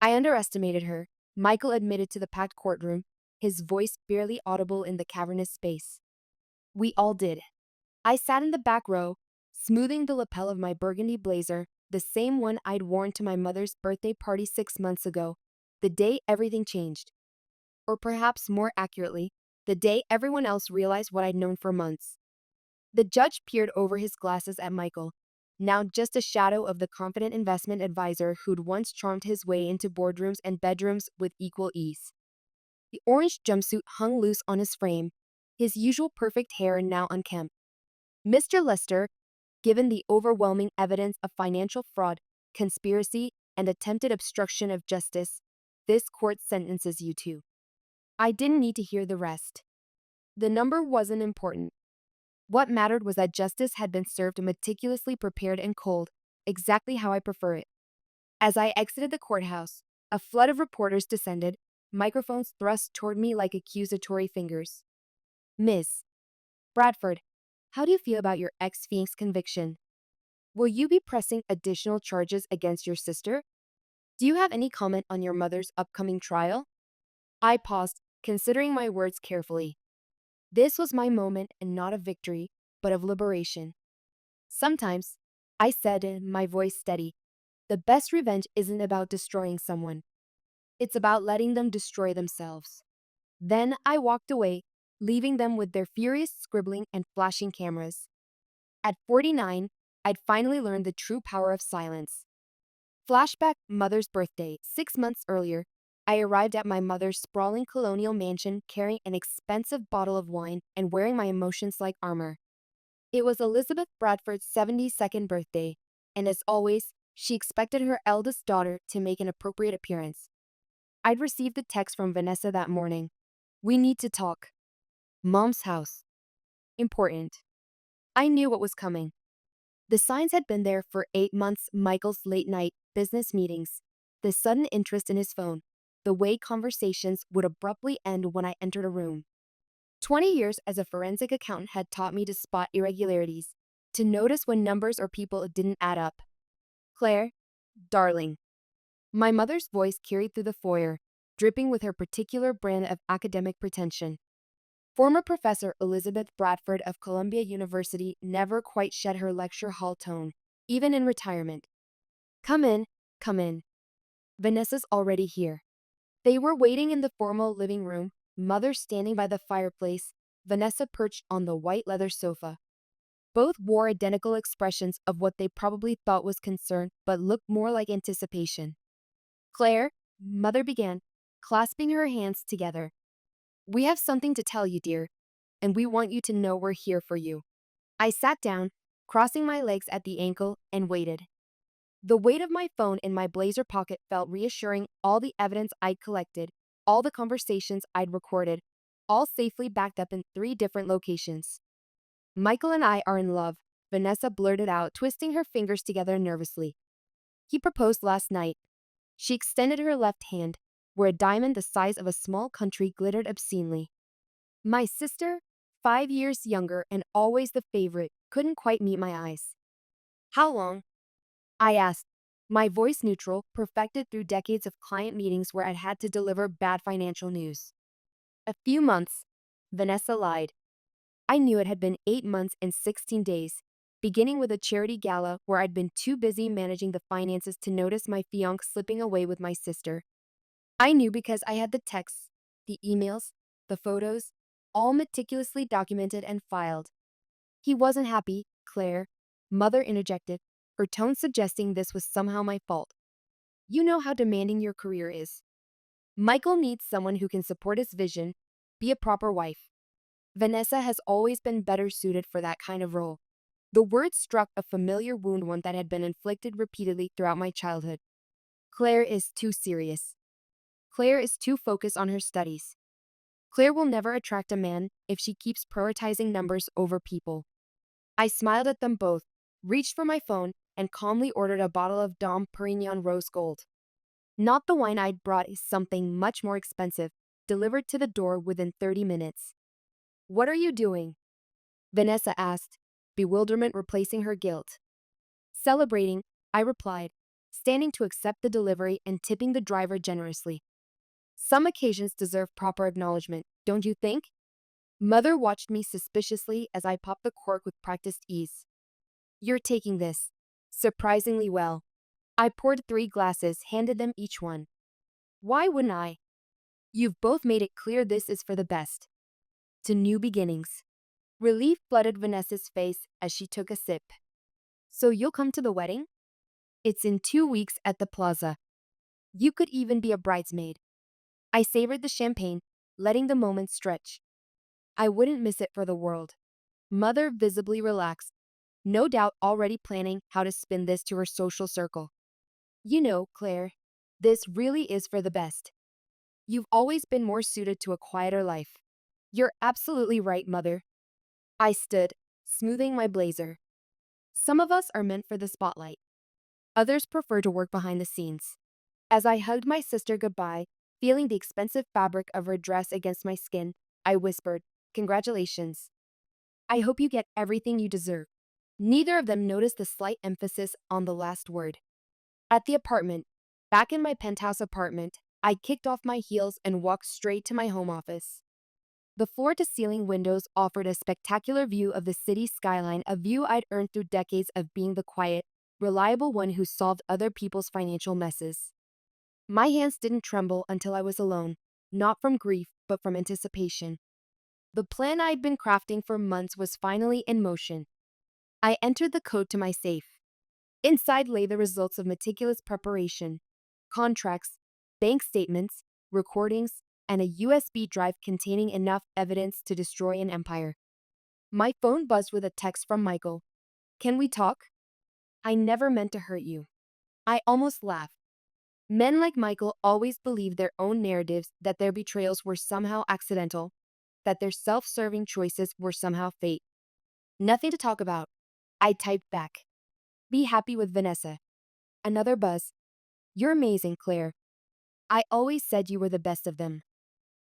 I underestimated her, Michael admitted to the packed courtroom, his voice barely audible in the cavernous space. We all did. I sat in the back row, smoothing the lapel of my burgundy blazer, the same one I'd worn to my mother's birthday party 6 months ago, the day everything changed. Or perhaps more accurately, the day everyone else realized what I'd known for months. The judge peered over his glasses at Michael, now just a shadow of the confident investment advisor who'd once charmed his way into boardrooms and bedrooms with equal ease. The orange jumpsuit hung loose on his frame, his usual perfect hair now unkempt. Mr. Lester, given the overwhelming evidence of financial fraud, conspiracy, and attempted obstruction of justice, this court sentences you to. I didn't need to hear the rest. The number wasn't important. What mattered was that justice had been served meticulously prepared and cold, exactly how I prefer it. As I exited the courthouse, a flood of reporters descended, microphones thrust toward me like accusatory fingers. Ms. Bradford, how do you feel about your ex-fiancé's conviction? Will you be pressing additional charges against your sister? Do you have any comment on your mother's upcoming trial? I paused, considering my words carefully. This was my moment and not of victory, but of liberation. Sometimes, I said, my voice steady, the best revenge isn't about destroying someone. It's about letting them destroy themselves. Then I walked away, leaving them with their furious scribbling and flashing cameras. At 49, I'd finally learned the true power of silence. Flashback mother's birthday, 6 months earlier, I arrived at my mother's sprawling colonial mansion carrying an expensive bottle of wine and wearing my emotions like armor. It was Elizabeth Bradford's 72nd birthday, and as always, she expected her eldest daughter to make an appropriate appearance. I'd received a text from Vanessa that morning. We need to talk. Mom's house. Important. I knew what was coming. The signs had been there for 8 months: Michael's late night business meetings, the sudden interest in his phone, the way conversations would abruptly end when I entered a room. 20 years as a forensic accountant had taught me to spot irregularities, to notice when numbers or people didn't add up. Claire, darling. My mother's voice carried through the foyer, dripping with her particular brand of academic pretension. Former Professor Elizabeth Bradford of Columbia University never quite shed her lecture hall tone, even in retirement. Come in, come in. Vanessa's already here. They were waiting in the formal living room, Mother standing by the fireplace, Vanessa perched on the white leather sofa. Both wore identical expressions of what they probably thought was concern but looked more like anticipation. Claire, Mother began, clasping her hands together. We have something to tell you, dear, and we want you to know we're here for you. I sat down, crossing my legs at the ankle, and waited. The weight of my phone in my blazer pocket felt reassuring, all the evidence I'd collected, all the conversations I'd recorded, all safely backed up in 3 different locations. Michael and I are in love, Vanessa blurted out, twisting her fingers together nervously. He proposed last night. She extended her left hand, where a diamond the size of a small country glittered obscenely. My sister, 5 years younger and always the favorite, couldn't quite meet my eyes. How long? I asked, my voice neutral, perfected through decades of client meetings where I'd had to deliver bad financial news. A few months, Vanessa lied. I knew it had been 8 months and 16 days, beginning with a charity gala where I'd been too busy managing the finances to notice my fiancé slipping away with my sister. I knew because I had the texts, the emails, the photos, all meticulously documented and filed. He wasn't happy, Claire, Mother interjected, her tone suggesting this was somehow my fault. You know how demanding your career is. Michael needs someone who can support his vision, be a proper wife. Vanessa has always been better suited for that kind of role. The words struck a familiar wound, one that had been inflicted repeatedly throughout my childhood. Claire is too serious. Claire is too focused on her studies. Claire will never attract a man if she keeps prioritizing numbers over people. I smiled at them both, reached for my phone, and calmly ordered a bottle of Dom Perignon Rose Gold. Not the wine I'd brought, is something much more expensive, delivered to the door within 30 minutes. What are you doing? Vanessa asked, bewilderment replacing her guilt. Celebrating, I replied. standing to accept the delivery and tipping the driver generously. Some occasions deserve proper acknowledgement, don't you think? Mother watched me suspiciously as I popped the cork with practiced ease. You're taking this surprisingly well. I poured 3 glasses, handed them each one. Why wouldn't I? You've both made it clear this is for the best. To new beginnings. Relief flooded Vanessa's face as she took a sip. So you'll come to the wedding? It's in 2 weeks at the plaza. You could even be a bridesmaid. I savored the champagne, letting the moment stretch. I wouldn't miss it for the world. Mother visibly relaxed, no doubt already planning how to spin this to her social circle. You know, Claire, this really is for the best. You've always been more suited to a quieter life. You're absolutely right, Mother. I stood, smoothing my blazer. Some of us are meant for the spotlight. Others prefer to work behind the scenes. As I hugged my sister goodbye, feeling the expensive fabric of her dress against my skin, I whispered, "Congratulations. I hope you get everything you deserve." Neither of them noticed the slight emphasis on the last word. At the apartment, back in my penthouse apartment, I kicked off my heels and walked straight to my home office. The floor-to-ceiling windows offered a spectacular view of the city skyline, a view I'd earned through decades of being the quiet, reliable one who solved other people's financial messes. My hands didn't tremble until I was alone, not from grief, but from anticipation. The plan I'd been crafting for months was finally in motion. I entered the code to my safe. Inside lay the results of meticulous preparation: contracts, bank statements, recordings, and a USB drive containing enough evidence to destroy an empire. My phone buzzed with a text from Michael. "Can we talk? I never meant to hurt you." I almost laughed. Men like Michael always believed their own narratives, that their betrayals were somehow accidental, that their self-serving choices were somehow fate. "Nothing to talk about," I typed back. "Be happy with Vanessa." Another buzz. "You're amazing, Claire. I always said you were the best of them."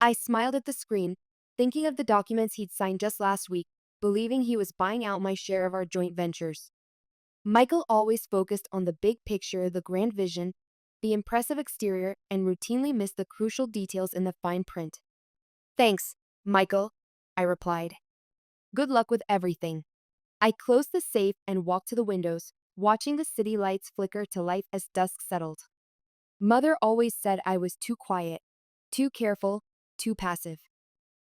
I smiled at the screen, thinking of the documents he'd signed just last week, believing he was buying out my share of our joint ventures. Michael always focused on the big picture, the grand vision, the impressive exterior, and routinely missed the crucial details in the fine print. "Thanks, Michael," I replied. "Good luck with everything." I closed the safe and walked to the windows, watching the city lights flicker to life as dusk settled. Mother always said I was too quiet, too careful, too passive.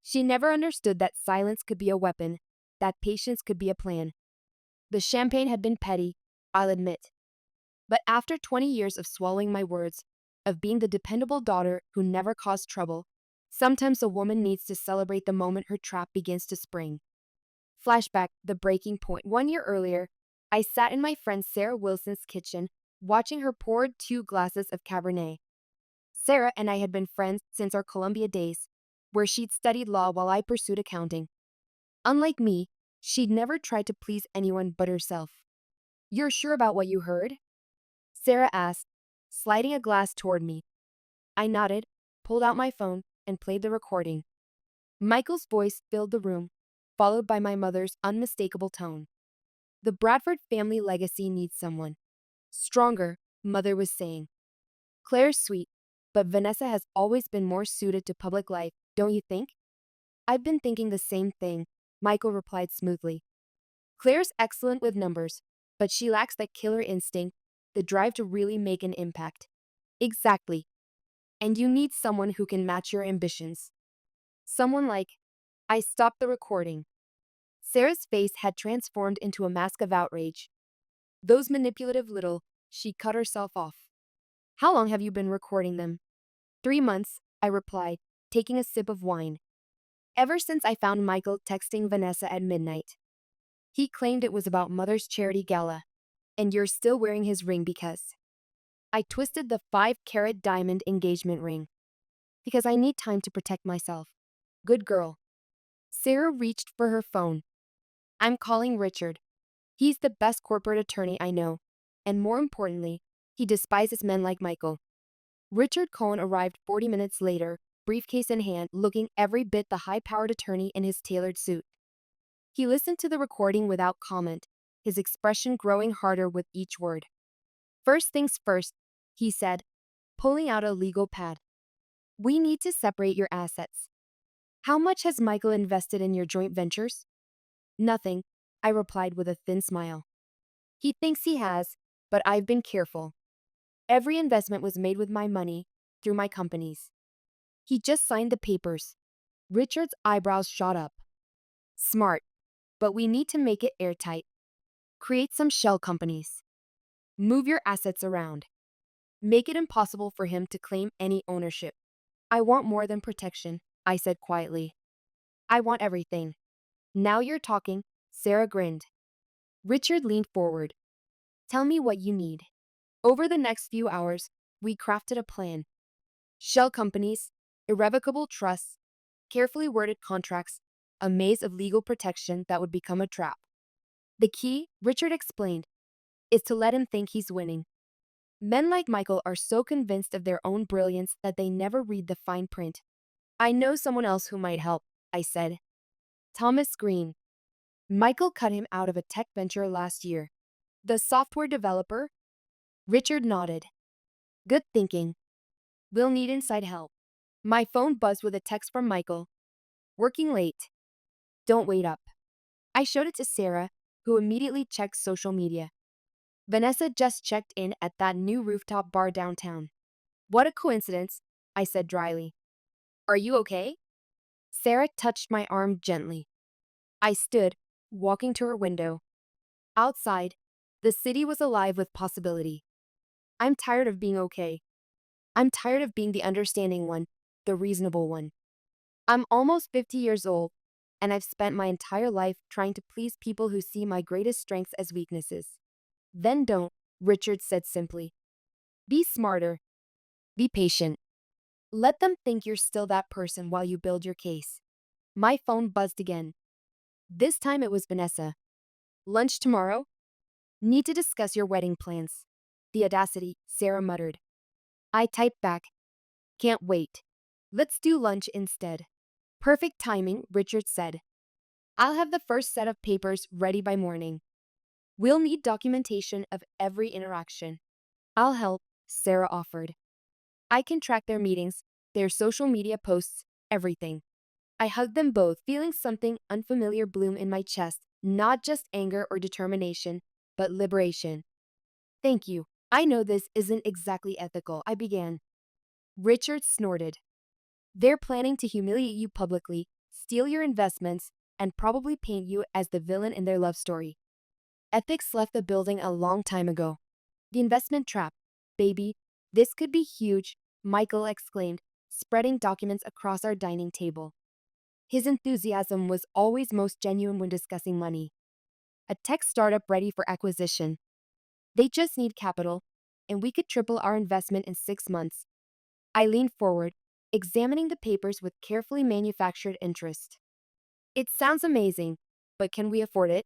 She never understood that silence could be a weapon, that patience could be a plan. The champagne had been petty, I'll admit. But after 20 years of swallowing my words, of being the dependable daughter who never caused trouble, sometimes a woman needs to celebrate the moment her trap begins to spring. Flashback, the breaking point. 1 year earlier, I sat in my friend Sarah Wilson's kitchen, watching her pour 2 glasses of Cabernet. Sarah and I had been friends since our Columbia days, where she'd studied law while I pursued accounting. Unlike me, she'd never tried to please anyone but herself. "You're sure about what you heard?" Sarah asked, sliding a glass toward me. I nodded, pulled out my phone, and played the recording. Michael's voice filled the room, followed by my mother's unmistakable tone. "The Bradford family legacy needs someone stronger," Mother was saying. "Claire's sweet, but Vanessa has always been more suited to public life, don't you think?" "I've been thinking the same thing," Michael replied smoothly. "Claire's excellent with numbers, but she lacks that killer instinct, the drive to really make an impact." "Exactly. And you need someone who can match your ambitions. Someone like—" I stopped the recording. Sarah's face had transformed into a mask of outrage. "Those manipulative little—" She cut herself off. "How long have you been recording them?" 3 months, I replied, taking a sip of wine. "Ever since I found Michael texting Vanessa at midnight. He claimed it was about Mother's charity gala. And you're still wearing his ring because—" I twisted the 5-carat diamond engagement ring. "Because I need time to protect myself." "Good girl." Sarah reached for her phone. "I'm calling Richard. He's the best corporate attorney I know. And more importantly, he despises men like Michael." Richard Cohen arrived 40 minutes later, briefcase in hand, looking every bit the high-powered attorney in his tailored suit. He listened to the recording without comment, his expression growing harder with each word. First things first, he said, pulling out a legal pad. We need to separate your assets. How much has Michael invested in your joint ventures? Nothing, I replied with a thin smile. He thinks he has, but I've been careful. Every investment was made with my money, through my companies. He just signed the papers. Richard's eyebrows shot up. Smart, but we need to make it airtight. Create some shell companies. Move your assets around. Make it impossible for him to claim any ownership. I want more than protection, I said quietly. I want everything. Now you're talking, Sarah grinned. Richard leaned forward. Tell me what you need. Over the next few hours, we crafted a plan. Shell companies, irrevocable trusts, carefully worded contracts, a maze of legal protection that would become a trap. The key, Richard explained, is to let him think he's winning. Men like Michael are so convinced of their own brilliance that they never read the fine print. I know someone else who might help, I said. Thomas Green. Michael cut him out of a tech venture last year. The software developer? Richard nodded. Good thinking. We'll need inside help. My phone buzzed with a text from Michael. Working late. Don't wait up. I showed it to Sarah, who immediately checked social media. Vanessa just checked in at that new rooftop bar downtown. What a coincidence, I said dryly. Are you okay? Sarah touched my arm gently. I stood, walking to her window. Outside, the city was alive with possibility. I'm tired of being okay. I'm tired of being the understanding one, the reasonable one. I'm almost 50 years old, and I've spent my entire life trying to please people who see my greatest strengths as weaknesses. Then don't, Richard said simply. Be smarter. Be patient. Let them think you're still that person while you build your case. My phone buzzed again. This time it was Vanessa. Lunch tomorrow? Need to discuss your wedding plans. The audacity, Sarah muttered. I typed back. Can't wait. Let's do lunch instead. Perfect timing, Richard said. I'll have the first set of papers ready by morning. We'll need documentation of every interaction. I'll help, Sarah offered. I can track their meetings, their social media posts, everything. I hugged them both, feeling something unfamiliar bloom in my chest, not just anger or determination, but liberation. Thank you. I know this isn't exactly ethical, I began. Richard snorted. They're planning to humiliate you publicly, steal your investments, and probably paint you as the villain in their love story. Ethics left the building a long time ago. The investment trap. Baby, this could be huge, Michael exclaimed, spreading documents across our dining table. His enthusiasm was always most genuine when discussing money. A tech startup ready for acquisition. They just need capital, and we could triple our investment in 6 months. I leaned forward, examining the papers with carefully manufactured interest. It sounds amazing, but can we afford it?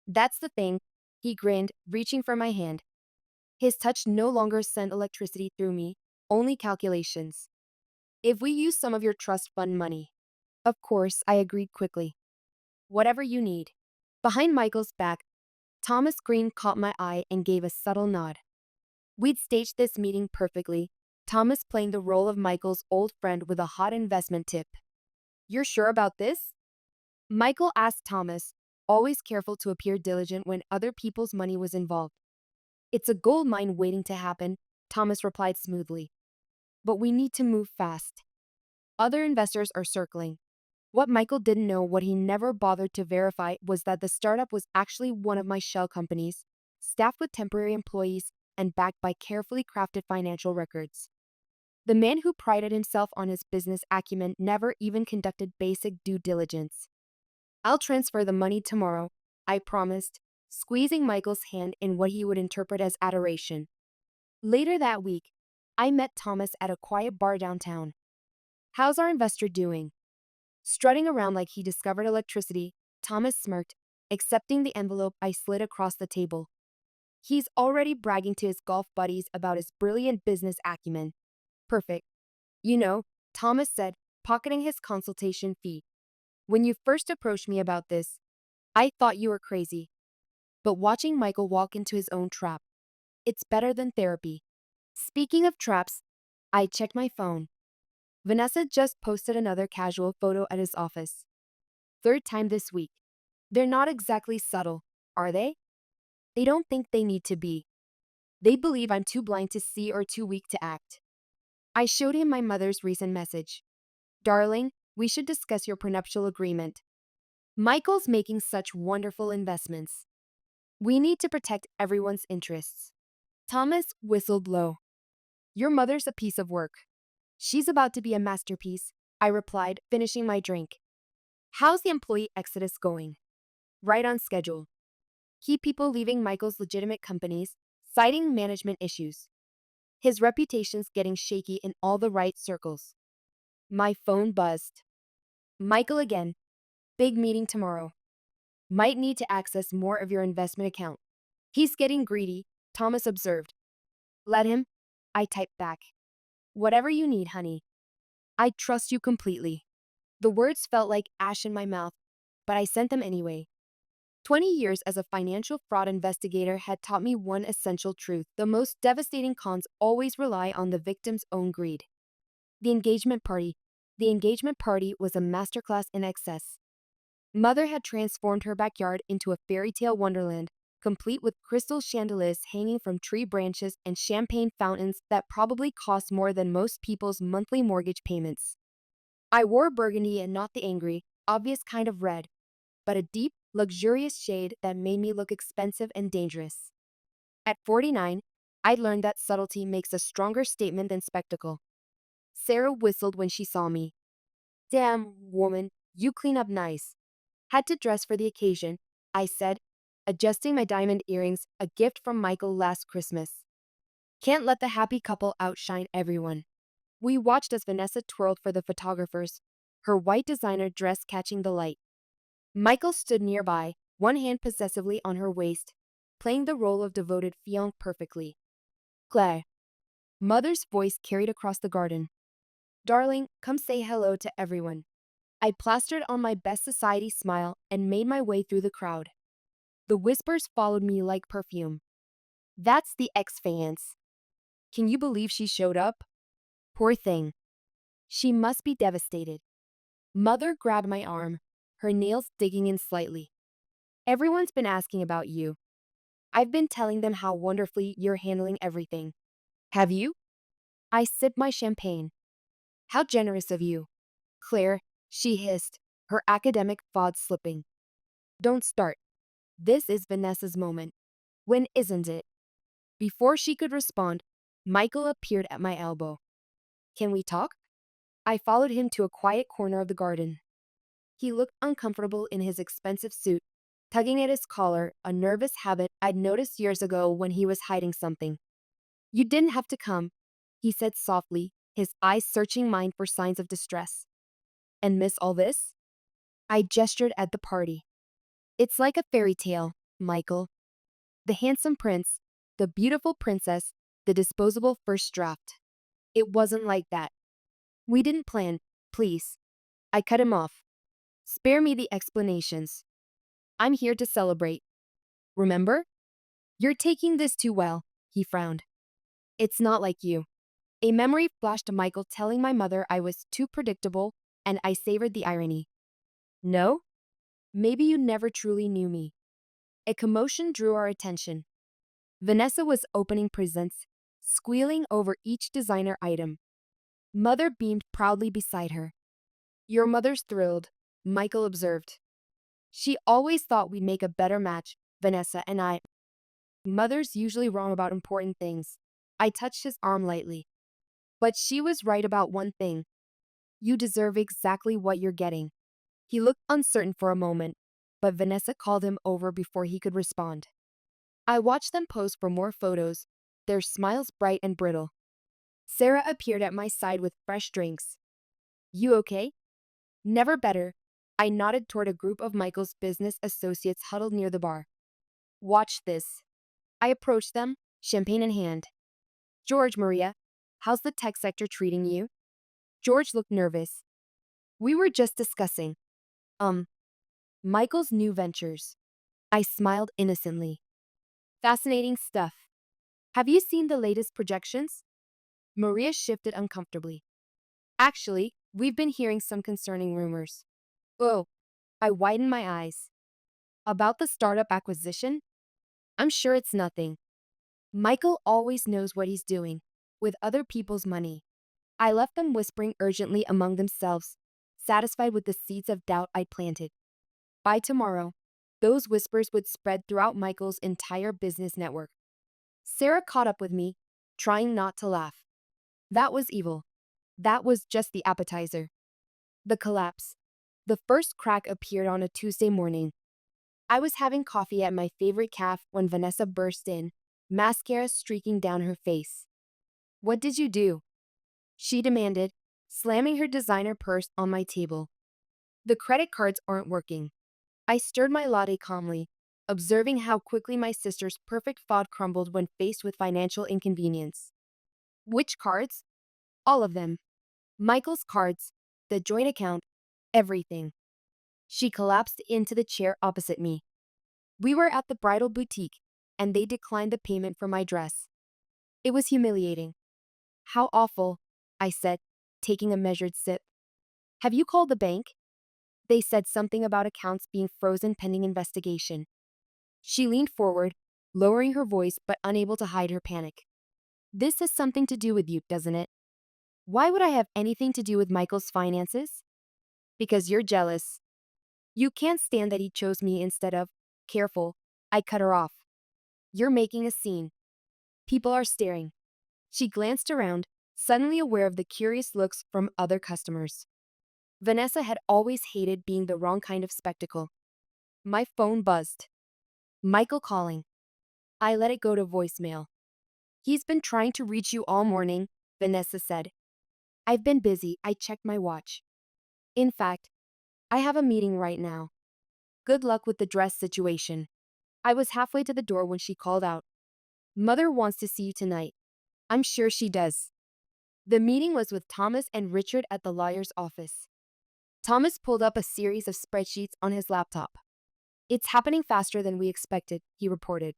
That's the thing, he grinned, reaching for my hand. His touch no longer sent electricity through me, only calculations. If we use some of your trust fund money. Of course, I agreed quickly. Whatever you need. Behind Michael's back, Thomas Green caught my eye and gave a subtle nod. We'd staged this meeting perfectly, Thomas playing the role of Michael's old friend with a hot investment tip. You're sure about this? Michael asked Thomas, always careful to appear diligent when other people's money was involved. It's a gold mine waiting to happen, Thomas replied smoothly. But we need to move fast. Other investors are circling. What Michael didn't know, what he never bothered to verify, was that the startup was actually one of my shell companies, staffed with temporary employees and backed by carefully crafted financial records. The man who prided himself on his business acumen never even conducted basic due diligence. I'll transfer the money tomorrow, I promised, squeezing Michael's hand in what he would interpret as adoration. Later that week, I met Thomas at a quiet bar downtown. How's our investor doing? Strutting around like he discovered electricity, Thomas smirked, accepting the envelope I slid across the table. He's already bragging to his golf buddies about his brilliant business acumen. Perfect. You know, Thomas said, pocketing his consultation fee. When you first approached me about this, I thought you were crazy. But watching Michael walk into his own trap, It's better than therapy. Speaking of traps, I checked my phone. Vanessa just posted another casual photo at his office. Third time this week. They're not exactly subtle, are they? They don't think they need to be. They believe I'm too blind to see or too weak to act. I showed him my mother's recent message. Darling, we should discuss your prenuptial agreement. Michael's making such wonderful investments. We need to protect everyone's interests. Thomas whistled low. Your mother's a piece of work. She's about to be a masterpiece, I replied, finishing my drink. How's the employee exodus going? Right on schedule. Key people leaving Michael's legitimate companies, citing management issues. His reputation's getting shaky in all the right circles. My phone buzzed. Michael again. Big meeting tomorrow. Might need to access more of your investment account. He's getting greedy, Thomas observed. Let him, I typed back. Whatever you need, honey. I trust you completely. The words felt like ash in my mouth, but I sent them anyway. 20 years as a financial fraud investigator had taught me one essential truth. The most devastating cons always rely on the victim's own greed. The engagement party. The engagement party was a masterclass in excess. Mother had transformed her backyard into a fairy tale wonderland, complete with crystal chandeliers hanging from tree branches and champagne fountains that probably cost more than most people's monthly mortgage payments. I wore burgundy and not the angry, obvious kind of red, but a deep, luxurious shade that made me look expensive and dangerous. At 49, I'd learned that subtlety makes a stronger statement than spectacle. Sarah whistled when she saw me. Damn, woman, you clean up nice. Had to dress for the occasion, I said, adjusting my diamond earrings, a gift from Michael last Christmas. Can't let the happy couple outshine everyone. We watched as Vanessa twirled for the photographers, her white designer dress catching the light. Michael stood nearby, one hand possessively on her waist, playing the role of devoted fiancé perfectly. Claire. Mother's voice carried across the garden. Darling, come say hello to everyone. I plastered on my best society smile and made my way through the crowd. The whispers followed me like perfume. That's the ex-fiancé. Can you believe she showed up? Poor thing. She must be devastated. Mother grabbed my arm, her nails digging in slightly. Everyone's been asking about you. I've been telling them how wonderfully you're handling everything. Have you? I sipped my champagne. How generous of you. Claire, she hissed, her academic fod slipping. Don't start. This is Vanessa's moment. When isn't it? Before she could respond, Michael appeared at my elbow. Can we talk? I followed him to a quiet corner of the garden. He looked uncomfortable in his expensive suit, tugging at his collar, a nervous habit I'd noticed years ago when he was hiding something. You didn't have to come, he said softly, his eyes searching mine for signs of distress. And miss all this? I gestured at the party. It's like a fairy tale, Michael. The handsome prince, the beautiful princess, the disposable first draft. It wasn't like that. We didn't plan, please. I cut him off. Spare me the explanations. I'm here to celebrate. Remember? You're taking this too well, he frowned. It's not like you. A memory flashed to Michael telling my mother I was too predictable, and I savored the irony. No? Maybe you never truly knew me. A commotion drew our attention. Vanessa was opening presents, squealing over each designer item. Mother beamed proudly beside her. Your mother's thrilled, Michael observed. She always thought we'd make a better match, Vanessa and I. Mother's usually wrong about important things. I touched his arm lightly. But she was right about one thing. You deserve exactly what you're getting. He looked uncertain for a moment, but Vanessa called him over before he could respond. I watched them pose for more photos, their smiles bright and brittle. Sarah appeared at my side with fresh drinks. You okay? Never better. I nodded toward a group of Michael's business associates huddled near the bar. Watch this. I approached them, champagne in hand. George, Maria, how's the tech sector treating you? George looked nervous. We were just discussing. Michael's new ventures. I smiled innocently. Fascinating stuff. Have you seen the latest projections? Maria shifted uncomfortably. Actually, we've been hearing some concerning rumors. Oh, I widened my eyes. About the startup acquisition? I'm sure it's nothing. Michael always knows what he's doing with other people's money. I left them whispering urgently among themselves, satisfied with the seeds of doubt I'd planted. By tomorrow, those whispers would spread throughout Michael's entire business network. Sarah caught up with me, trying not to laugh. That was evil. That was just the appetizer. The collapse. The first crack appeared on a Tuesday morning. I was having coffee at my favorite cafe when Vanessa burst in, mascara streaking down her face. What did you do? She demanded, slamming her designer purse on my table. The credit cards aren't working. I stirred my latte calmly, observing how quickly my sister's perfect fod crumbled when faced with financial inconvenience. Which cards? All of them. Michael's cards, the joint account, everything. She collapsed into the chair opposite me. We were at the bridal boutique, and they declined the payment for my dress. It was humiliating. How awful, I said, taking a measured sip. Have you called the bank? They said something about accounts being frozen pending investigation. She leaned forward, lowering her voice but unable to hide her panic. This has something to do with you, doesn't it? Why would I have anything to do with Michael's finances? Because you're jealous. You can't stand that he chose me instead of, careful, I cut her off. You're making a scene. People are staring. She glanced around, suddenly aware of the curious looks from other customers. Vanessa had always hated being the wrong kind of spectacle. My phone buzzed. Michael calling. I let it go to voicemail. He's been trying to reach you all morning, Vanessa said. I've been busy, I checked my watch. In fact, I have a meeting right now. Good luck with the dress situation. I was halfway to the door when she called out. Mother wants to see you tonight. I'm sure she does. The meeting was with Thomas and Richard at the lawyer's office. Thomas pulled up a series of spreadsheets on his laptop. It's happening faster than we expected, he reported.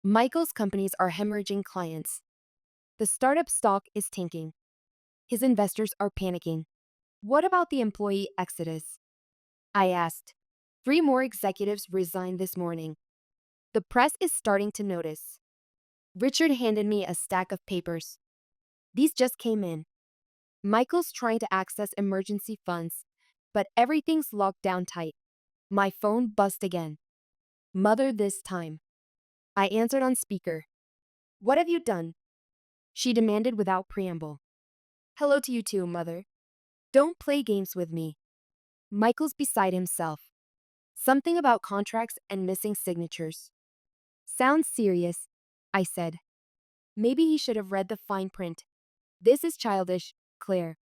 Michael's companies are hemorrhaging clients. The startup stock is tanking. His investors are panicking. What about the employee exodus? I asked. 3 more executives resigned this morning. The press is starting to notice. Richard handed me a stack of papers. These just came in. Michael's trying to access emergency funds, but everything's locked down tight. My phone buzzed again. Mother this time. I answered on speaker. What have you done? She demanded without preamble. Hello to you too, Mother. Don't play games with me. Michael's beside himself. Something about contracts and missing signatures. Sounds serious, I said. Maybe he should have read the fine print. This is childish, Claire.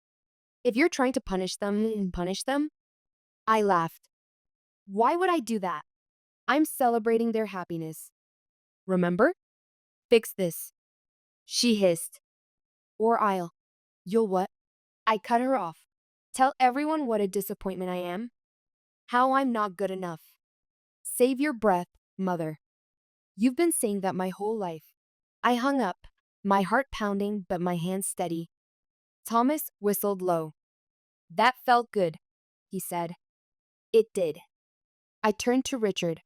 If you're trying to punish them, punish them? I laughed. Why would I do that? I'm celebrating their happiness. Remember? Fix this. She hissed. Or I'll. You'll what? I cut her off. Tell everyone what a disappointment I am. How I'm not good enough. Save your breath, Mother. You've been saying that my whole life. I hung up, my heart pounding but my hands steady. Thomas whistled low. That felt good, he said. It did. I turned to Richard.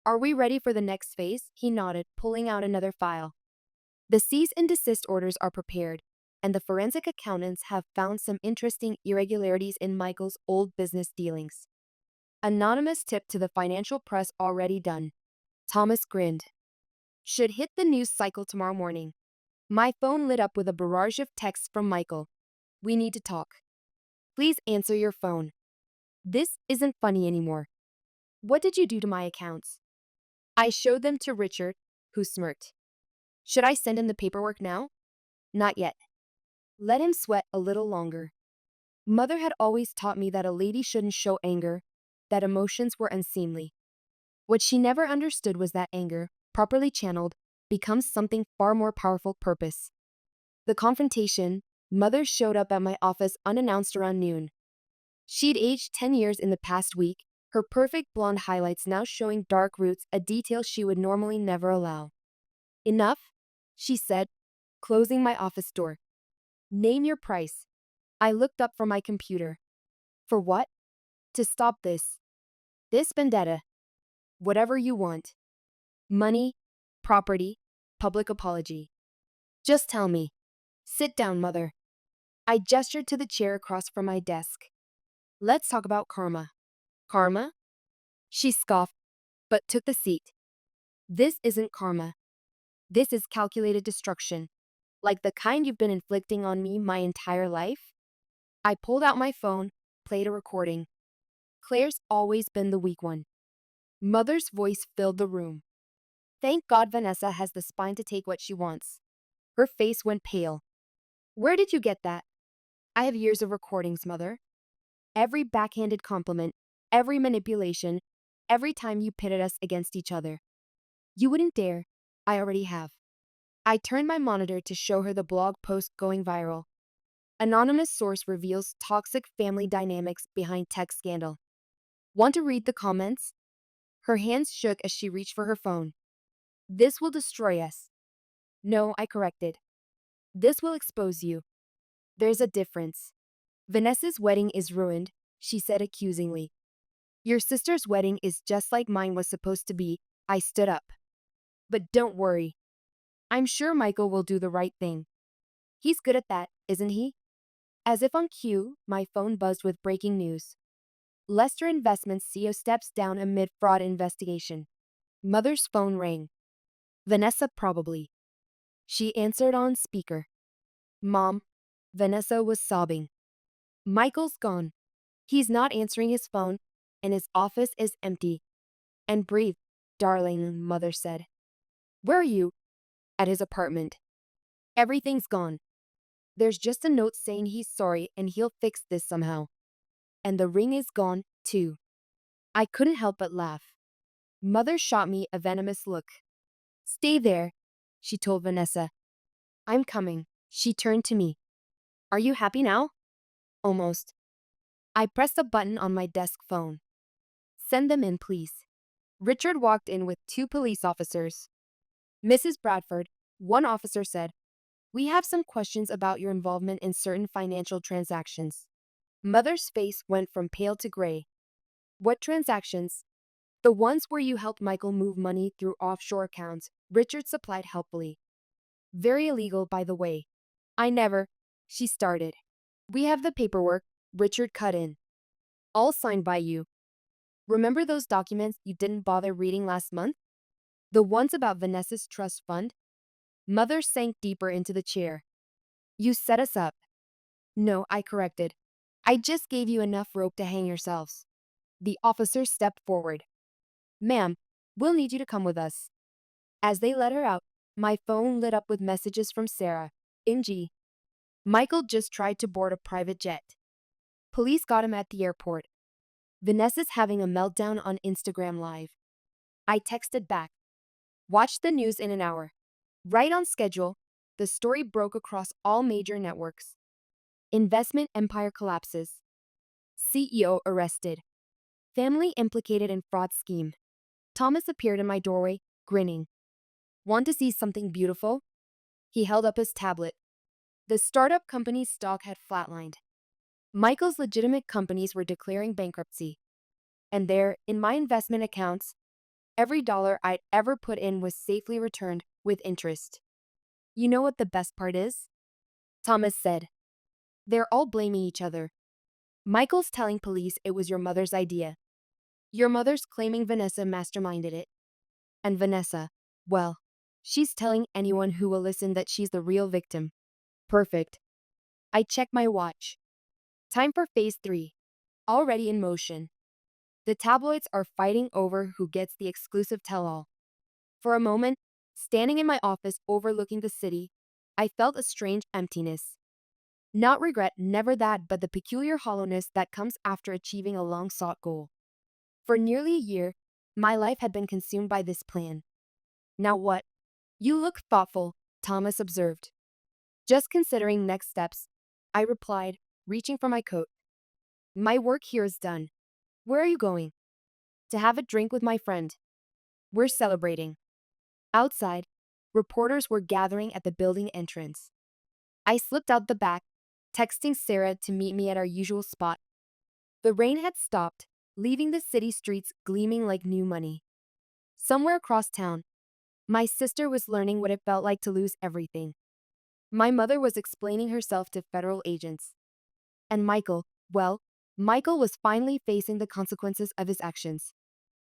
Are we ready for the next phase? He nodded, pulling out another file. The cease and desist orders are prepared, and the forensic accountants have found some interesting irregularities in Michael's old business dealings. Anonymous tip to the financial press already done. Thomas grinned. Should hit the news cycle tomorrow morning. My phone lit up with a barrage of texts from Michael. We need to talk. Please answer your phone. This isn't funny anymore. What did you do to my accounts? I showed them to Richard, who smirked. Should I send him the paperwork now? Not yet. Let him sweat a little longer. Mother had always taught me that a lady shouldn't show anger, that emotions were unseemly. What she never understood was that anger, properly channeled, becomes something far more powerful purpose. The confrontation, Mother showed up at my office unannounced around noon. She'd aged 10 years in the past week, her perfect blonde highlights now showing dark roots, a detail she would normally never allow. Enough? she said, closing my office door. Name your price. I looked up from my computer. For what? To stop this. This vendetta. Whatever you want. Money, property, public apology. Just tell me. Sit down, mother. I gestured to the chair across from my desk. Let's talk about karma. Karma? She scoffed, but took the seat. This isn't karma. This is calculated destruction, like the kind you've been inflicting on me my entire life. I pulled out my phone, played a recording. Claire's always been the weak one. Mother's voice filled the room. Thank God Vanessa has the spine to take what she wants. Her face went pale. Where did you get that? I have years of recordings, Mother. Every backhanded compliment, every manipulation, every time you pitted us against each other. You wouldn't dare. I already have. I turned my monitor to show her the blog post going viral. Anonymous source reveals toxic family dynamics behind tech scandal. Want to read the comments? Her hands shook as she reached for her phone. This will destroy us. No, I corrected. This will expose you. There's a difference. Vanessa's wedding is ruined, she said accusingly. Your sister's wedding is just like mine was supposed to be. I stood up. But don't worry. I'm sure Michael will do the right thing. He's good at that, isn't he? As if on cue, my phone buzzed with breaking news. Lester Investments CEO steps down amid fraud investigation. Mother's phone rang. Vanessa probably. She answered on speaker. Mom. Vanessa was sobbing. Michael's gone. He's not answering his phone, and his office is empty. And breathe, darling, Mother said. Where are you? At his apartment. Everything's gone. There's just a note saying he's sorry and he'll fix this somehow. And the ring is gone, too. I couldn't help but laugh. Mother shot me a venomous look. Stay there, she told Vanessa. I'm coming. She turned to me. Are you happy now? Almost. I pressed a button on my desk phone. Send them in, please. Richard walked in with two police officers. Mrs. Bradford, one officer said, we have some questions about your involvement in certain financial transactions. Mother's face went from pale to gray. What transactions? The ones where you helped Michael move money through offshore accounts, Richard supplied helpfully. Very illegal, by the way. I never, she started. We have the paperwork, Richard cut in. All signed by you. Remember those documents you didn't bother reading last month? The ones about Vanessa's trust fund? Mother sank deeper into the chair. You set us up. No, I corrected. I just gave you enough rope to hang yourselves. The officer stepped forward. Ma'am, we'll need you to come with us. As they let her out, my phone lit up with messages from Sarah. MG. Michael just tried to board a private jet. Police got him at the airport. Vanessa's having a meltdown on Instagram Live. I texted back. Watch the news in an hour. Right on schedule, the story broke across all major networks. Investment empire collapses. CEO arrested. Family implicated in fraud scheme. Thomas appeared in my doorway, grinning. Want to see something beautiful? He held up his tablet. The startup company's stock had flatlined. Michael's legitimate companies were declaring bankruptcy. And there, in my investment accounts, every dollar I'd ever put in was safely returned with interest. You know what the best part is? Thomas said. They're all blaming each other. Michael's telling police it was your mother's idea. Your mother's claiming Vanessa masterminded it. And Vanessa, well, she's telling anyone who will listen that she's the real victim. Perfect. I checked my watch. Time for phase 3. Already in motion. The tabloids are fighting over who gets the exclusive tell-all. For a moment, standing in my office overlooking the city, I felt a strange emptiness. Not regret, never that, but the peculiar hollowness that comes after achieving a long-sought goal. For nearly a year, my life had been consumed by this plan. Now what? You look thoughtful, Thomas observed. Just considering next steps, I replied, reaching for my coat. My work here is done. Where are you going? To have a drink with my friend. We're celebrating. Outside, Reporters were gathering at the building entrance. I slipped out the back, texting Sarah to meet me at our usual spot. The rain had stopped, leaving the city streets gleaming like new money. Somewhere across town, my sister was learning what it felt like to lose everything. My mother was explaining herself to federal agents. And Michael was finally facing the consequences of his actions.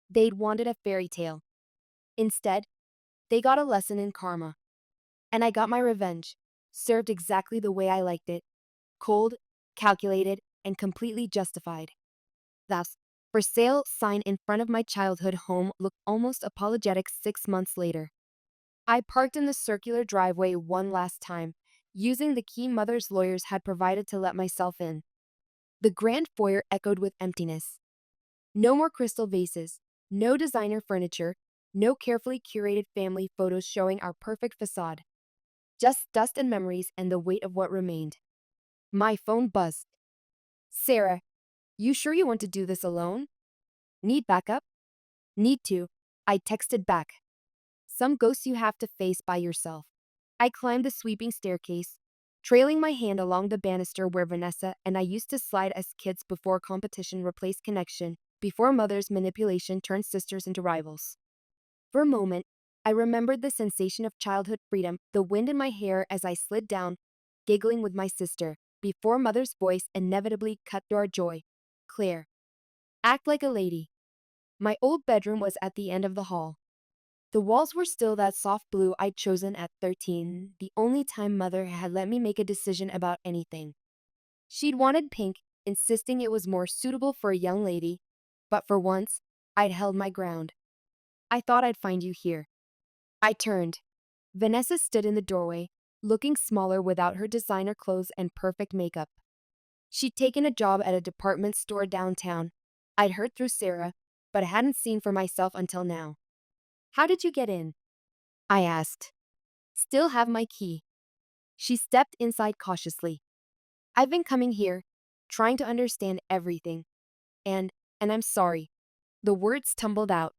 They'd wanted a fairy tale. Instead, they got a lesson in karma. And I got my revenge, served exactly the way I liked it. Cold, calculated, and completely justified. Thus, for sale sign in front of my childhood home looked almost apologetic 6 months later. I parked in the circular driveway one last time, using the key mother's lawyers had provided to let myself in. The grand foyer echoed with emptiness. No more crystal vases, no designer furniture, no carefully curated family photos showing our perfect facade. Just dust and memories and the weight of what remained. My phone buzzed. Sarah, you sure you want to do this alone? Need backup? Need to. I texted back. Some ghosts you have to face by yourself. I climbed the sweeping staircase, trailing my hand along the banister where Vanessa and I used to slide as kids before competition replaced connection, before mother's manipulation turned sisters into rivals. For a moment, I remembered the sensation of childhood freedom, the wind in my hair as I slid down, giggling with my sister, before mother's voice inevitably cut through our joy. Claire, act like a lady. My old bedroom was at the end of the hall. The walls were still that soft blue I'd chosen at 13, the only time mother had let me make a decision about anything. She'd wanted pink, insisting it was more suitable for a young lady, but for once, I'd held my ground. I thought I'd find you here. I turned. Vanessa stood in the doorway, looking smaller without her designer clothes and perfect makeup. She'd taken a job at a department store downtown. I'd heard through Sarah, but I hadn't seen for myself until now. How did you get in? I asked. Still have my key. She stepped inside cautiously. I've been coming here, trying to understand everything. And I'm sorry. The words tumbled out.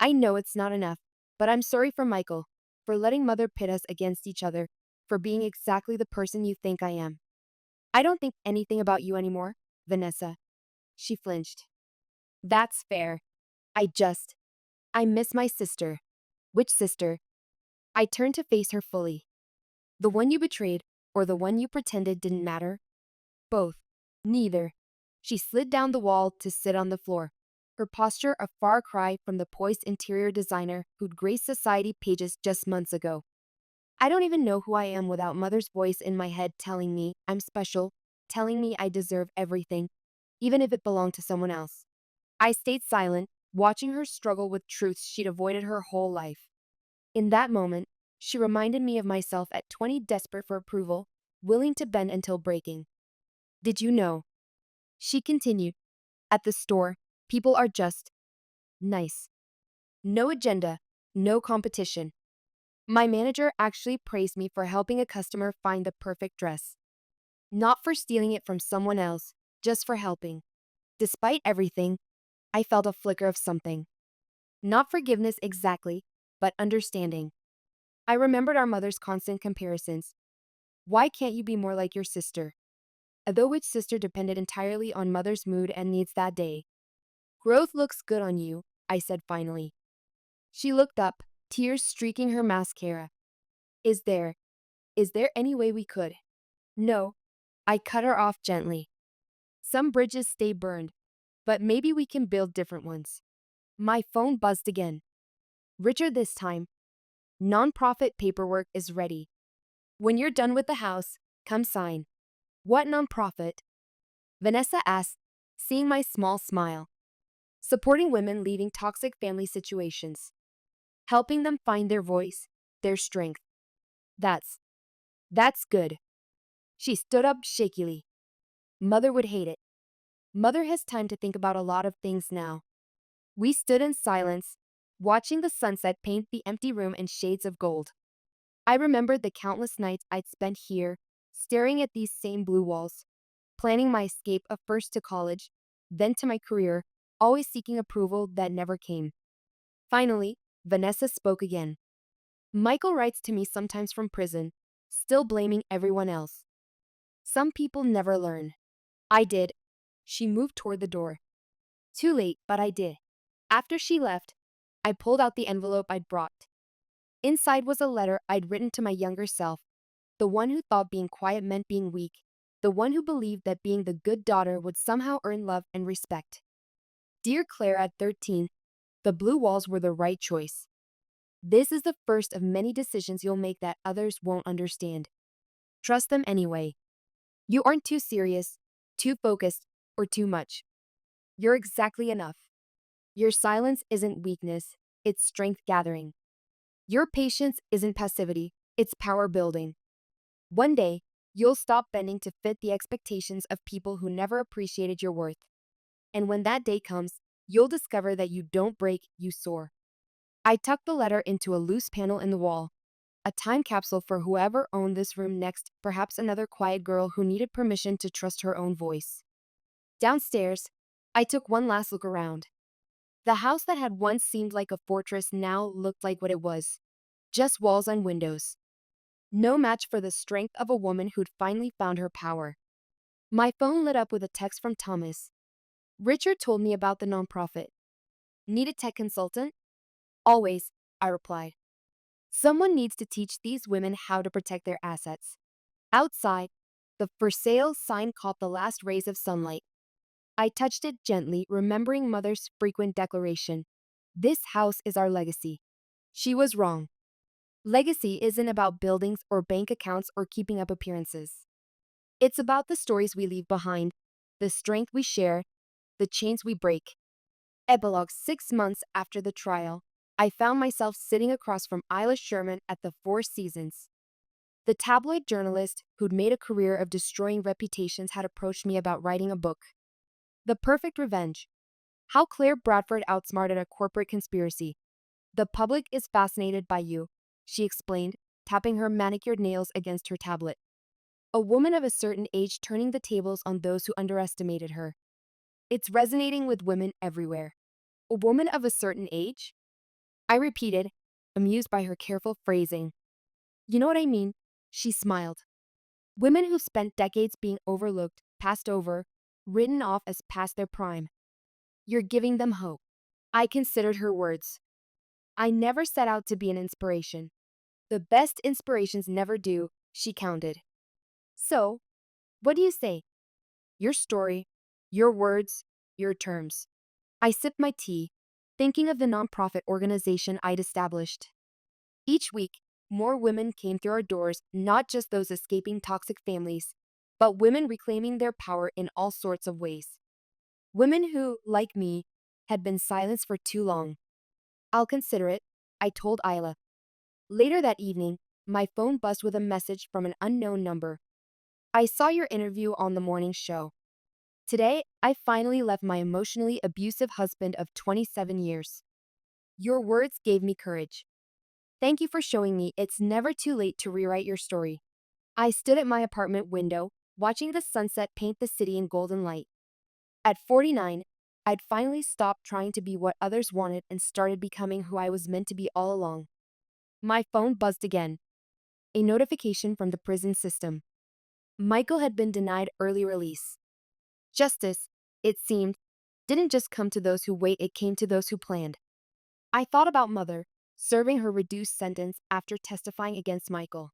I know it's not enough, but I'm sorry for Michael, for letting mother pit us against each other, for being exactly the person you think I am. I don't think anything about you anymore, Vanessa. She flinched. That's fair. I miss my sister. Which sister? I turned to face her fully. The one you betrayed, or the one you pretended didn't matter? Both. Neither. She slid down the wall to sit on the floor, her posture a far cry from the poised interior designer who'd graced society pages just months ago. I don't even know who I am without mother's voice in my head telling me I'm special, telling me I deserve everything, even if it belonged to someone else. I stayed silent, watching her struggle with truths she'd avoided her whole life. In that moment, she reminded me of myself at 20, desperate for approval, willing to bend until breaking. Did you know? She continued. At the store, people are just nice. No agenda, no competition. My manager actually praised me for helping a customer find the perfect dress. Not for stealing it from someone else, just for helping. Despite everything, I felt a flicker of something. Not forgiveness exactly, but understanding. I remembered our mother's constant comparisons. Why can't you be more like your sister? Although which sister depended entirely on mother's mood and needs that day. Growth looks good on you, I said finally. She looked up, tears streaking her mascara. Is there any way we could? No. I cut her off gently. Some bridges stay burned, but maybe we can build different ones. My phone buzzed again. Richer this time. Nonprofit paperwork is ready. When you're done with the house, come sign. What nonprofit? Vanessa asked, seeing my small smile. Supporting women leaving toxic family situations. Helping them find their voice, their strength. That's good. She stood up shakily. Mother would hate it. Mother has time to think about a lot of things now. We stood in silence, watching the sunset paint the empty room in shades of gold. I remembered the countless nights I'd spent here, staring at these same blue walls, planning my escape of first to college, then to my career, always seeking approval that never came. Finally, Vanessa spoke again. Michael writes to me sometimes from prison, still blaming everyone else. Some people never learn. I did. She moved toward the door. Too late, but I did. After she left, I pulled out the envelope I'd brought. Inside was a letter I'd written to my younger self, the one who thought being quiet meant being weak, the one who believed that being the good daughter would somehow earn love and respect. Dear Claire, at 13, the blue walls were the right choice. This is the first of many decisions you'll make that others won't understand. Trust them anyway. You aren't too serious, too focused, or too much. You're exactly enough. Your silence isn't weakness, it's strength gathering. Your patience isn't passivity, it's power building. One day, you'll stop bending to fit the expectations of people who never appreciated your worth. And when that day comes, you'll discover that you don't break, you soar. I tucked the letter into a loose panel in the wall, a time capsule for whoever owned this room next, perhaps another quiet girl who needed permission to trust her own voice. Downstairs, I took one last look around. The house that had once seemed like a fortress now looked like what it was, just walls and windows. No match for the strength of a woman who'd finally found her power. My phone lit up with a text from Thomas. Richard told me about the nonprofit. Need a tech consultant? Always, I replied. Someone needs to teach these women how to protect their assets. Outside, the for sale sign caught the last rays of sunlight. I touched it gently, remembering Mother's frequent declaration. This house is our legacy. She was wrong. Legacy isn't about buildings or bank accounts or keeping up appearances. It's about the stories we leave behind, the strength we share, the chains we break. Epilogue: 6 months after the trial, I found myself sitting across from Isla Sherman at the Four Seasons. The tabloid journalist who'd made a career of destroying reputations had approached me about writing a book. The Perfect Revenge. How Claire Bradford outsmarted a corporate conspiracy. The public is fascinated by you, she explained, tapping her manicured nails against her tablet. A woman of a certain age turning the tables on those who underestimated her. It's resonating with women everywhere. A woman of a certain age? I repeated, amused by her careful phrasing. You know what I mean? She smiled. Women who spent decades being overlooked, passed over, written off as past their prime. You're giving them hope. I considered her words. I never set out to be an inspiration. The best inspirations never do, she countered. So, what do you say? Your story, your words, your terms. I sipped my tea, thinking of the nonprofit organization I'd established. Each week, more women came through our doors, not just those escaping toxic families, but women reclaiming their power in all sorts of ways. Women who, like me, had been silenced for too long. I'll consider it, I told Isla. Later that evening, my phone buzzed with a message from an unknown number. I saw your interview on the morning show. Today, I finally left my emotionally abusive husband of 27 years. Your words gave me courage. Thank you for showing me it's never too late to rewrite your story. I stood at my apartment window, watching the sunset paint the city in golden light. At 49, I'd finally stopped trying to be what others wanted and started becoming who I was meant to be all along. My phone buzzed again. A notification from the prison system. Michael had been denied early release. Justice, it seemed, didn't just come to those who wait, it came to those who planned. I thought about Mother, serving her reduced sentence after testifying against Michael.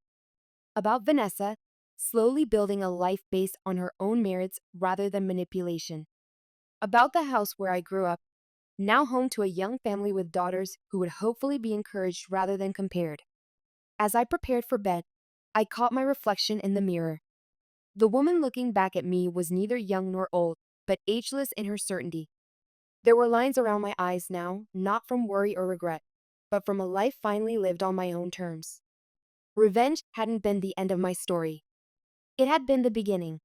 About Vanessa, slowly building a life based on her own merits rather than manipulation. About the house where I grew up, now home to a young family with daughters who would hopefully be encouraged rather than compared. As I prepared for bed, I caught my reflection in the mirror. The woman looking back at me was neither young nor old, but ageless in her certainty. There were lines around my eyes now, not from worry or regret, but from a life finally lived on my own terms. Revenge hadn't been the end of my story. It had been the beginning.